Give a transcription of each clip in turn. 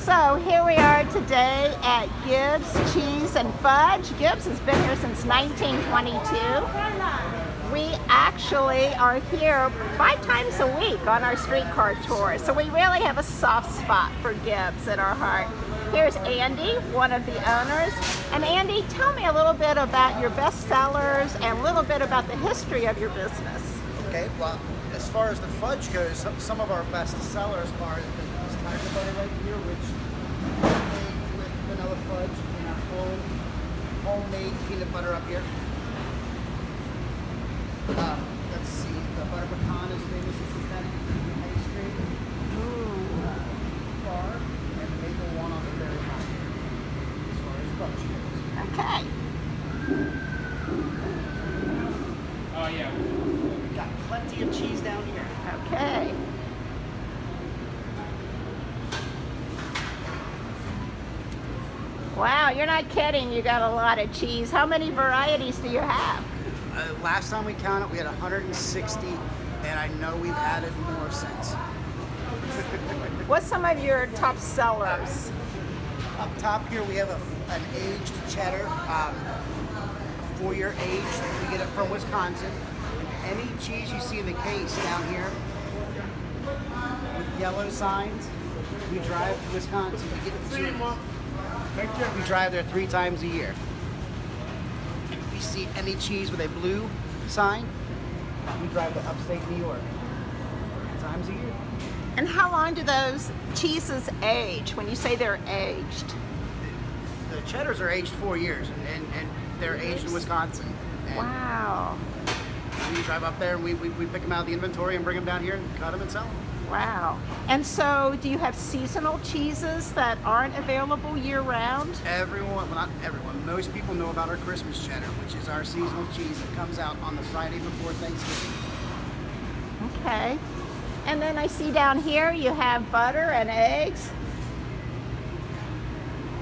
So here we are today at Gibbs Cheese and Fudge. Gibbs has been here since 1922. We actually are here 5 times a week on our streetcar tours, so we really have a soft spot for Gibbs in our heart. Here's Andy, one of the owners. And Andy, tell me a little bit about your best sellers and a little bit about the history of your business. Okay, well, as far as the fudge goes, some of our best sellers are this tiger butter right here, which is made with vanilla fudge and our homemade peanut butter up here. Let's see, the butter pecan is famous in Cincinnati, High Street. Bar, and the maple one on the very high, as far as fudge goes. Okay. Oh yeah, we've got plenty of cheese down here. Okay. Wow, you're not kidding. You got a lot of cheese. How many varieties do you have? Last time we counted, we had 160, and I know we've added more since. What's some of your top sellers? Up top here, we have an aged cheddar, 4-year aged. We get it from Wisconsin. Any cheese you see in the case down here with yellow signs, we drive to Wisconsin to get the cheese. We drive there 3 times a year. If you see any cheese with a blue sign, we drive to upstate New York 3 times a year. And how long do those cheeses age when you say they're aged? The cheddars are aged 4 years, and they're aged in Wisconsin. And wow. we drive up there and we pick them out of the inventory and bring them down here and cut them and sell them. Wow. And so do you have seasonal cheeses that aren't available year-round? Everyone, well, not everyone, most people know about our Christmas cheddar, which is our seasonal cheese that comes out on the Friday before Thanksgiving. Okay. And then I see down here you have butter and eggs.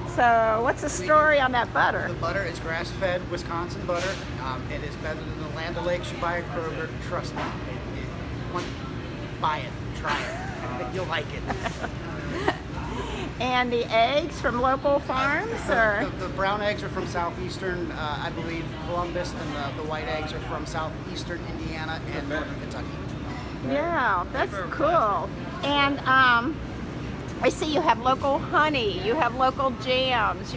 So what's the story on that butter? The butter is grass-fed Wisconsin butter. It is better than the Land O'Lakes you buy at Kroger. Trust me. Buy it. Try it. You'll like it. And the eggs from local farms? Or? The brown eggs are from southeastern, I believe, Columbus, and the white eggs are from southeastern Indiana and northern Kentucky. Yeah, that's cool. And I see you have local honey, you have local jams,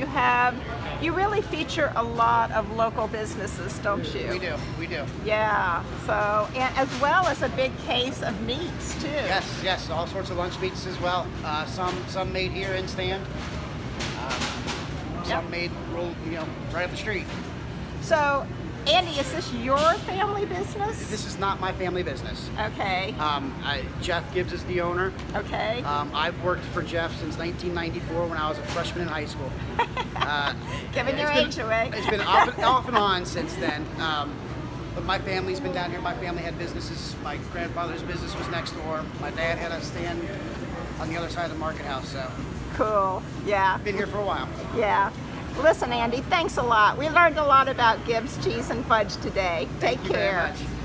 you really feature a lot of local businesses, don't you? We do. Yeah, so, and as well as a big case of meats too. Yes, all sorts of lunch meats as well. Some made here in stand, some made right up the street. So, Andy, is this your family business? This is not my family business. Okay. Jeff Gibbs is the owner. Okay. I've worked for Jeff since 1994 when I was a freshman in high school. Giving your age away. It's been off and on since then. But my family's been down here. My family had businesses. My grandfather's business was next door. My dad had a stand on the other side of the market house. So. Cool. Yeah. Been here for a while. Yeah. Listen, Andy, thanks a lot. We learned a lot about Gibbs Cheese and Fudge today. Take care. Thank you very much.